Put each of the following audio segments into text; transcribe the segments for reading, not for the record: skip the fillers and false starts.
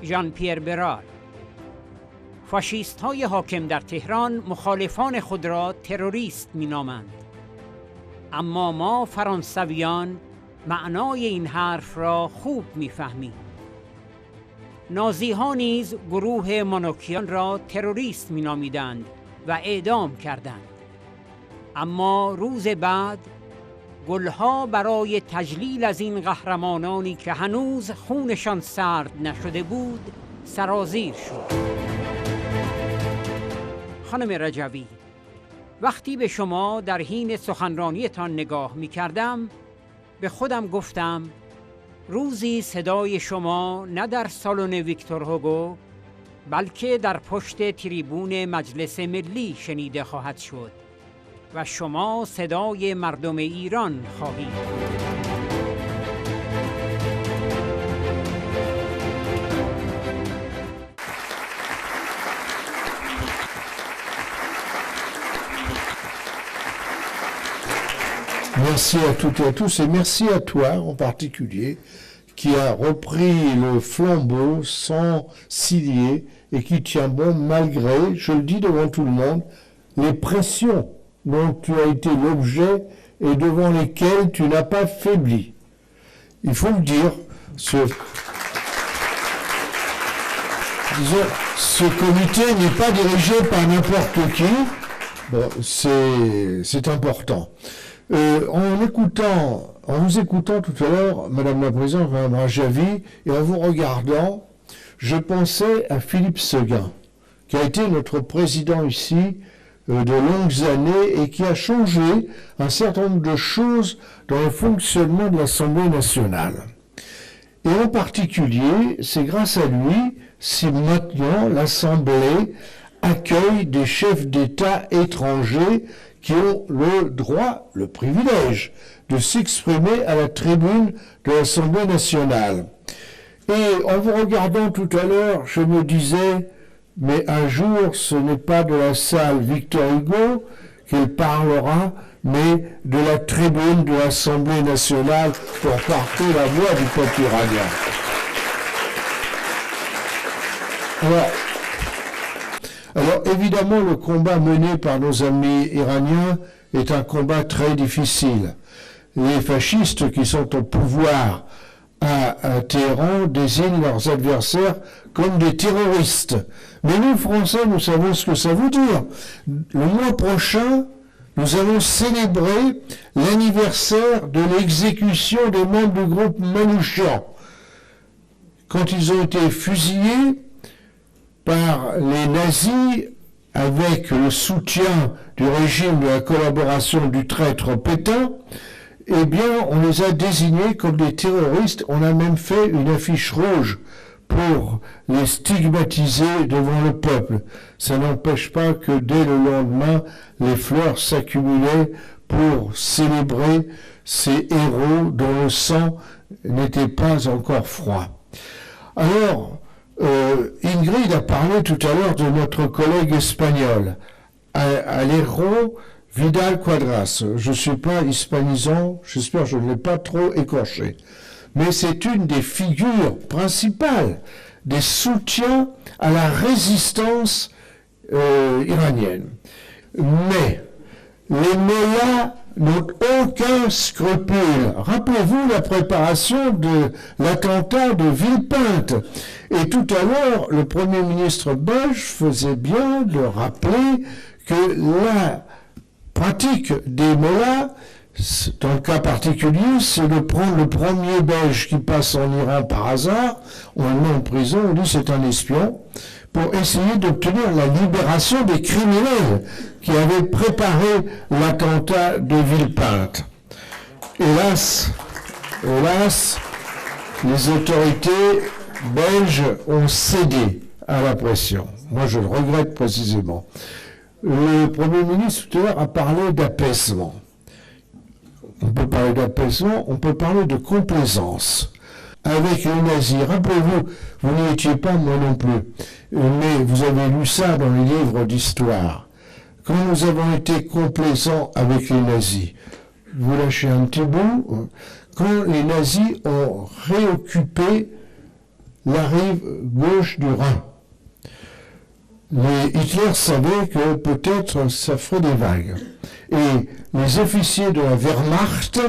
ژان پیر برار. فاشیست‌های حاکم در تهران مخالفان خود را تروریست می‌نامند. اما ما فرانسویان معنای این حرف را خوب می‌فهمیم. نازی‌ها نیز گروه مانوکیان را تروریست می‌نامیدند و اعدام کردند. اما روز بعد گلها برای تجلیل از این قهرمانانی که هنوز خونشان سرد نشده بود سرازیر شد. خانم رجوی، وقتی به شما در حین سخنرانیتان نگاه می کردم به خودم گفتم روزی صدای شما نه در سالن ویکتور هوگو بلکه در پشت تریبون مجلس ملی شنیده خواهد شد و شما صدای مردم ایران خواهید بود. Merci à toutes et à tous et merci à toi en particulier qui a repris le flambeau sans cilier et qui tient bon malgré, je le dis devant tout le monde, les pressions dont tu as été l'objet et devant lesquelles tu n'as pas faibli. Il faut le dire, ce comité n'est pas dirigé par n'importe qui, bon, c'est important. En vous écoutant tout à l'heure, Madame la Présidente, Madame Rajavi, et en vous regardant, je pensais à Philippe Séguin, qui a été notre président ici de longues années et qui a changé un certain nombre de choses dans le fonctionnement de l'Assemblée nationale. Et en particulier, c'est grâce à lui si maintenant l'Assemblée accueille des chefs d'État étrangers qui ont le droit, le privilège de s'exprimer à la tribune de l'Assemblée nationale. Et en vous regardant tout à l'heure, je me disais, mais un jour, ce n'est pas de la salle Victor Hugo qu'il parlera, mais de la tribune de l'Assemblée nationale pour porter la voix du peuple iranien. Alors évidemment, le combat mené par nos amis iraniens est un combat très difficile. Les fascistes qui sont au pouvoir à Téhéran désignent leurs adversaires comme des terroristes. Mais nous, Français, nous savons ce que ça veut dire. Le mois prochain, nous allons célébrer l'anniversaire de l'exécution des membres du groupe Manouchian. Quand ils ont été fusillés par les nazis avec le soutien du régime de la collaboration du traître Pétain, eh bien, on les a désignés comme des terroristes. On a même fait une affiche rouge pour les stigmatiser devant le peuple. Ça n'empêche pas que dès le lendemain, les fleurs s'accumulaient pour célébrer ces héros dont le sang n'était pas encore froid. Alors, Ingrid a parlé tout à l'heure de notre collègue espagnol, Alejo Vidal Quadras. Je ne suis pas hispanisant, j'espère que je ne l'ai pas trop écorché. Mais c'est une des figures principales des soutiens à la résistance iranienne. Mais les mollahs n'ont aucun scrupule. Rappelez-vous la préparation de l'attentat de Villepinte. Et tout à l'heure, le Premier ministre belge faisait bien de rappeler que la pratique des mollahs, dans le cas particulier, c'est de prendre le premier belge qui passe en Iran par hasard, on le met en prison, on dit c'est un espion, pour essayer d'obtenir la libération des criminels qui avaient préparé l'attentat de Villepinte. Hélas, les autorités belges ont cédé à la pression. Moi, je le regrette précisément. Le Premier ministre, tout à l'heure, a parlé d'apaisement. On peut parler d'apaisement, on peut parler de complaisance. Avec les nazis, rappelez-vous, vous n'y étiez pas, moi non plus, mais vous avez lu ça dans les livres d'histoire. Quand nous avons été complaisants avec les nazis, vous lâchez un petit bout, quand les nazis ont réoccupé la rive gauche du Rhin. Hitler savait que peut-être ça ferait des vagues. Et les officiers de la Wehrmacht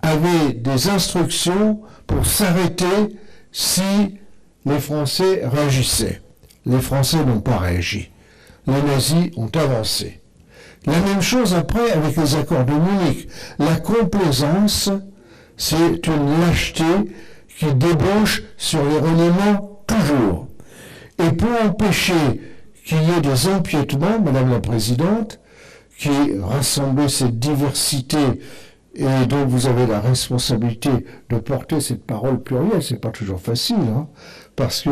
avaient des instructions pour s'arrêter si les Français réagissaient. Les Français n'ont pas réagi. Les nazis ont avancé. La même chose après avec les accords de Munich. La complaisance, c'est une lâcheté qui débouche sur les reniements toujours. Et pour empêcher qu'il y ait des empiètements, Madame la Présidente, qui rassemblait cette diversité et dont vous avez la responsabilité de porter cette parole plurielle, c'est pas toujours facile, hein, parce que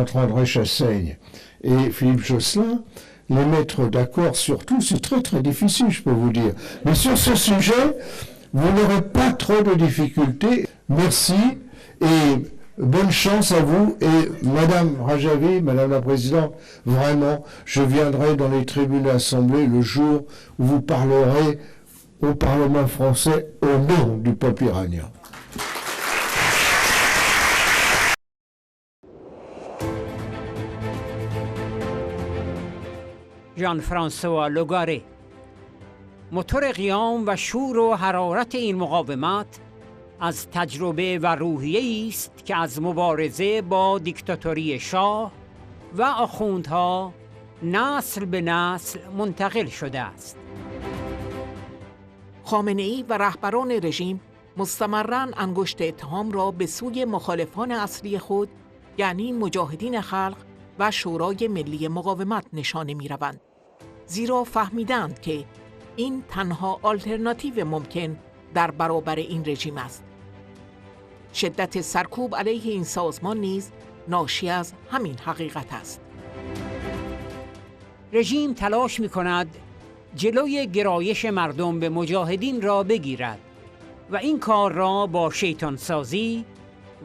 entre André Chassaigne et Philippe Josselin, les mettre d'accord sur tout, c'est très très difficile, je peux vous dire. Mais sur ce sujet, vous n'aurez pas trop de difficultés. Merci et bonne chance à vous. Et Madame Rajavi, Madame la Présidente, vraiment, je viendrai dans les tribunes de l'Assemblée le jour où vous parlerez au Parlement français au nom du peuple iranien. ژان فرانسوا لوگاره موتور قیام و شور و حرارت این مقاومت از تجربه و روحیه‌ای است که از مبارزه با دیکتاتوری شاه و آخوندها نسل به نسل منتقل شده است. خامنه‌ای و رهبران رژیم مستمراً انگشت اتهام را به سوی مخالفان اصلی خود یعنی مجاهدین خلق و شورای ملی مقاومت نشانه می‌روند. زیرا فهمیدند که این تنها آلترناتیو ممکن در برابر این رژیم است. شدت سرکوب علیه این سازمان نیز ناشی از همین حقیقت است. رژیم تلاش می‌کند جلوی گرایش مردم به مجاهدین را بگیرد و این کار را با شیطانسازی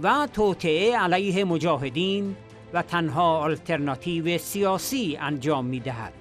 و توطئه علیه مجاهدین و تنها آلترناتیو سیاسی انجام می‌دهد.